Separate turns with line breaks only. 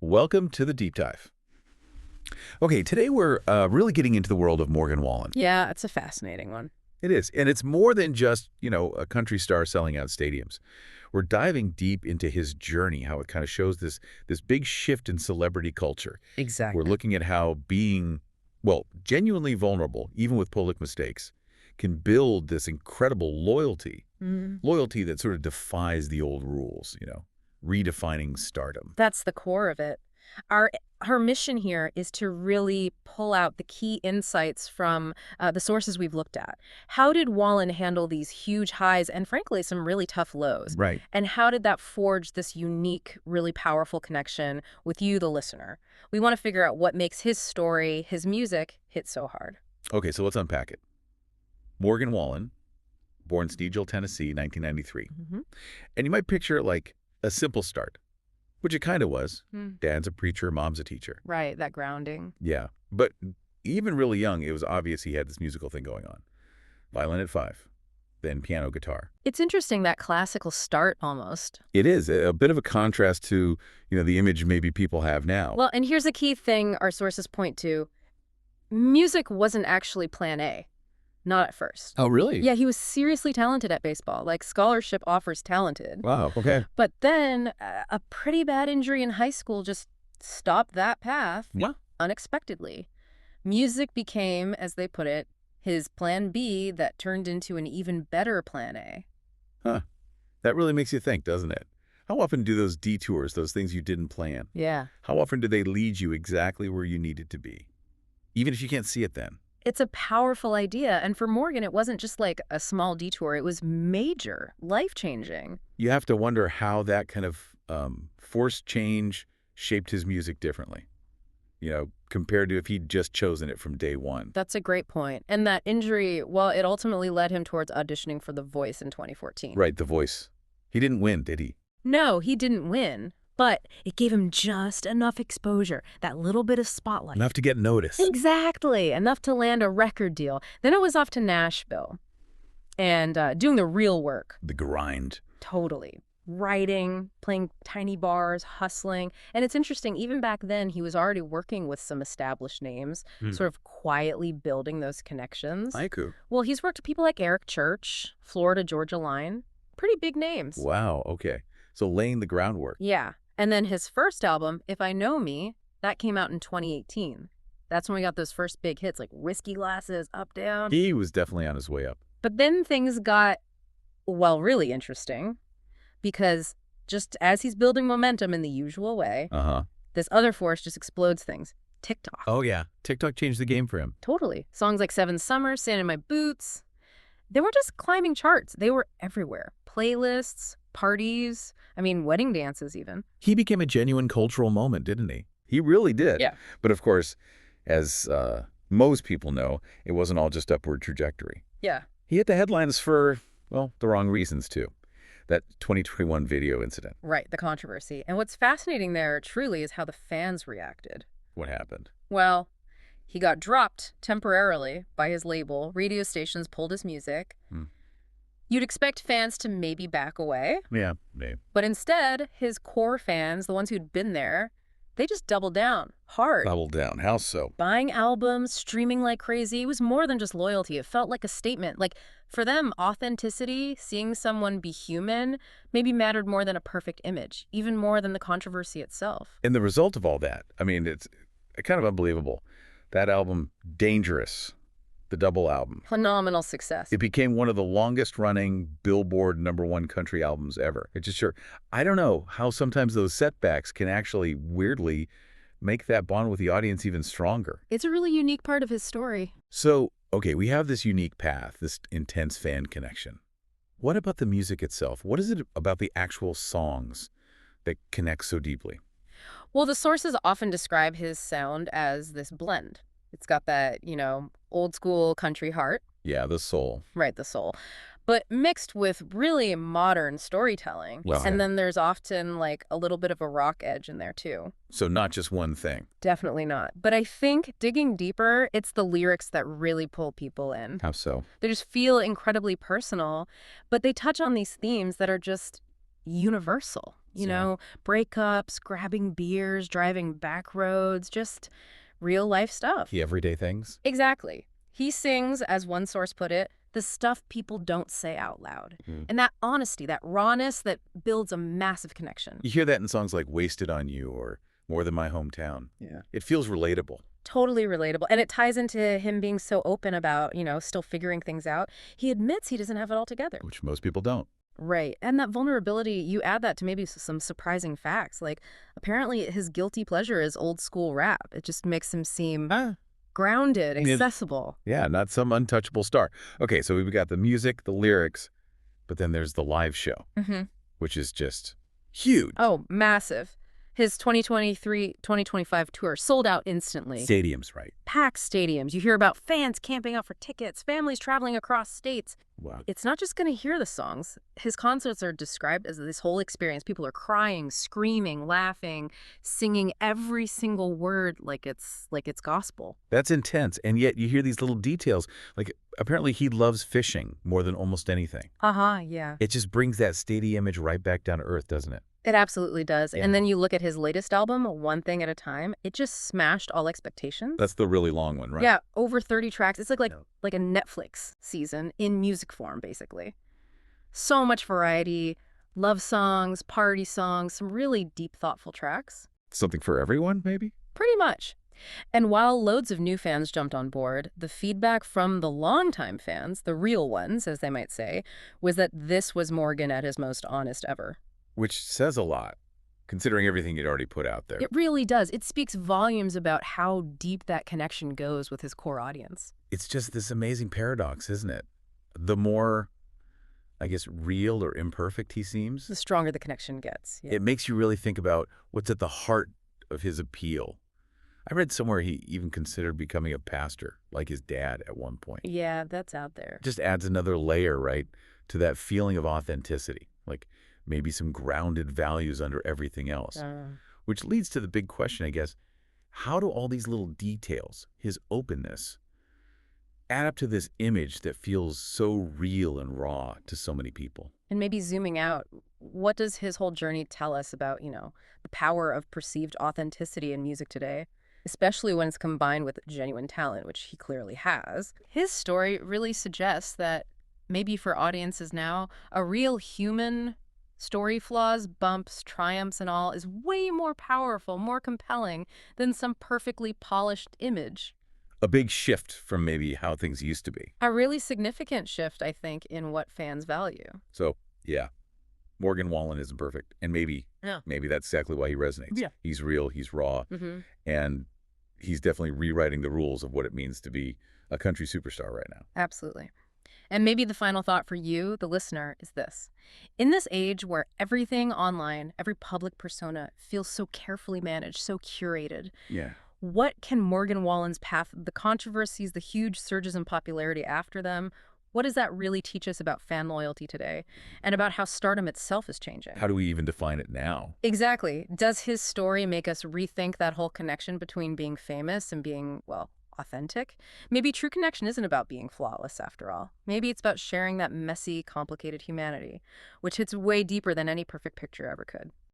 Welcome to the Deep Dive. Okay, today we're really getting into the world of Morgan Wallen.
Yeah, it's a fascinating one.
It is, and it's more than just, a country star selling out stadiums. We're diving deep into his journey, how it kind of shows this big shift in celebrity culture. We're
Exactly.
looking at how being, genuinely vulnerable, even with public mistakes, can build this incredible loyalty.
Mm.
Loyalty that sort of defies the old rules, redefining stardom.
That's the core of it. Our mission here is to really pull out the key insights from the sources we've looked at. How did Wallen handle these huge highs and, frankly, some really tough lows?
Right.
And how did that forge this unique, really powerful connection with you, the listener? We want to figure out what makes his story, his music, hit so hard.
Okay, so let's unpack it. Morgan Wallen, born Sneedville, Tennessee, 1993.
Mm-hmm.
And you might picture it like a simple start, which it kind of was.
Mm.
Dad's a preacher, mom's a teacher.
Right, that grounding.
Yeah, but even really young, it was obvious he had this musical thing going on. Violin at 5, then piano, guitar.
It's interesting, that classical start almost.
It is a bit of a contrast to, the image maybe people have now.
Well, and here's a key thing our sources point to. Music wasn't actually plan A. Not at first.
Oh, really?
Yeah, he was seriously talented at baseball. Like, scholarship offers talented.
Wow, okay.
But then a pretty bad injury in high school just stopped that path unexpectedly. Music became, as they put it, his plan B that turned into an even better plan A.
Huh. That really makes you think, doesn't it? How often do those detours, those things you didn't plan,
Yeah.
how often do they lead you exactly where you needed to be? Even if you can't see it then.
It's a powerful idea. And for Morgan, it wasn't just like a small detour. It was major, life-changing.
You have to wonder how that kind of forced change shaped his music differently, compared to if he'd just chosen it from day one.
That's a great point. And that injury, well, it ultimately led him towards auditioning for The Voice in 2014.
Right, The Voice. He didn't win, did he?
No, he didn't win, but it gave him just enough exposure, that little bit of spotlight.
Enough to get noticed.
Exactly, enough to land a record deal. Then it was off to Nashville and doing the real work.
The grind.
Totally. Writing, playing tiny bars, hustling. And it's interesting, even back then, he was already working with some established names, sort of quietly building those connections.
Haiku.
Well, he's worked with people like Eric Church, Florida Georgia Line. Pretty big names.
Wow, okay. So laying the groundwork.
Yeah. And then his first album, If I Know Me, that came out in 2018. That's when we got those first big hits like Whiskey Glasses, Up Down.
He was definitely on his way up.
But then things got, well, really interesting because just as he's building momentum in the usual way, this other force just explodes things. TikTok.
Oh, yeah. TikTok changed the game for him.
Totally. Songs like Seven Summers, Sand in My Boots, they were just climbing charts. They were everywhere. Playlists, parties, wedding dances even.
He became a genuine cultural moment, didn't he? He really did.
Yeah.
But of course, as most people know, it wasn't all just upward trajectory.
Yeah.
He hit the headlines for, the wrong reasons, too. That 2021 video incident.
Right, the controversy. And what's fascinating there, truly, is how the fans reacted.
What happened?
Well, he got dropped temporarily by his label. Radio stations pulled his music. You'd expect fans to maybe back away.
Yeah, maybe.
But instead, his core fans, the ones who'd been there, they just doubled down hard.
Doubled down. How so?
Buying albums, streaming like crazy. It was more than just loyalty. It felt like a statement. Like, for them, authenticity, seeing someone be human, maybe mattered more than a perfect image, even more than the controversy itself.
And the result of all that, it's kind of unbelievable. That album, Dangerous, the double album.
Phenomenal success.
It became one of the longest-running Billboard #1 country albums ever. I don't know how sometimes those setbacks can actually weirdly make that bond with the audience even stronger.
It's a really unique part of his story.
So, okay, we have this unique path, this intense fan connection. What about the music itself? What is it about the actual songs that connect so deeply?
Well, the sources often describe his sound as this blend. It's got that, old school country heart.
Yeah, the soul.
Right, the soul. But mixed with really modern storytelling.
Well,
and then there's often like a little bit of a rock edge in there too.
So not just one thing.
Definitely not. But I think digging deeper, it's the lyrics that really pull people in.
How so?
They just feel incredibly personal, but they touch on these themes that are just universal. you know, breakups, grabbing beers, driving back roads, just real life stuff.
The everyday things?
Exactly. He sings, as one source put it, the stuff people don't say out loud. And that honesty, that rawness that builds a massive connection.
You hear that in songs like Wasted on You or More Than My Hometown.
Yeah.
It feels relatable.
Totally relatable. And it ties into him being so open about, you know, still figuring things out. He admits he doesn't have it all together.
Which most people don't.
Right. And that vulnerability, you add that to maybe some surprising facts. Like, apparently his guilty pleasure is old school rap. It just makes him seem grounded, accessible.
Yeah, not some untouchable star. Okay, so we've got the music, the lyrics, but then there's the live show, which is just huge.
Oh, massive. His 2023-2025 tour sold out instantly.
Stadiums, right?
Packed stadiums. You hear about fans camping out for tickets, families traveling across states.
Wow.
It's not just going to hear the songs. His concerts are described as this whole experience. People are crying, screaming, laughing, singing every single word like it's gospel.
That's intense. And yet you hear these little details. Like, apparently he loves fishing more than almost anything.
Yeah.
It just brings that stadium image right back down to earth, doesn't it?
It absolutely does.
Yeah.
And then you look at his latest album, One Thing at a Time. It just smashed all expectations.
That's the really long one, right?
Yeah, over 30 tracks. It's like a Netflix season in music form, basically. So much variety, love songs, party songs, some really deep, thoughtful tracks.
Something for everyone, maybe?
Pretty much. And while loads of new fans jumped on board, the feedback from the longtime fans, the real ones, as they might say, was that this was Morgan at his most honest ever.
Which says a lot, considering everything he'd already put out there.
It really does. It speaks volumes about how deep that connection goes with his core audience.
It's just this amazing paradox, isn't it? The more, I guess, real or imperfect he seems,
The stronger the connection gets. Yeah.
it makes you really think about what's at the heart of his appeal. I read somewhere he even considered becoming a pastor, like his dad at one point.
Yeah, that's out there.
Just adds another layer, right, to that feeling of authenticity, like maybe some grounded values under everything else. Which leads to the big question, I guess, how do all these little details, his openness, add up to this image that feels so real and raw to so many people?
And maybe zooming out, what does his whole journey tell us about, you know, the power of perceived authenticity in music today? Especially when it's combined with genuine talent, which he clearly has. His story really suggests that maybe for audiences now, a real human story, flaws, bumps, triumphs, and all, is way more powerful, more compelling than some perfectly polished image.
A big shift from maybe how things used to be.
A really significant shift, I think, in what fans value.
So, yeah, Morgan Wallen isn't perfect. And maybe that's exactly why he resonates.
Yeah.
He's real, he's raw, and he's definitely rewriting the rules of what it means to be a country superstar right now.
Absolutely. And maybe the final thought for you, the listener, is this. In this age where everything online, every public persona feels so carefully managed, so curated, what can Morgan Wallen's path, the controversies, the huge surges in popularity after them, what does that really teach us about fan loyalty today and about how stardom itself is changing?
How do we even define it now?
Exactly. Does his story make us rethink that whole connection between being famous and being, well, authentic? Maybe true connection isn't about being flawless after all. Maybe it's about sharing that messy, complicated humanity, which hits way deeper than any perfect picture ever could.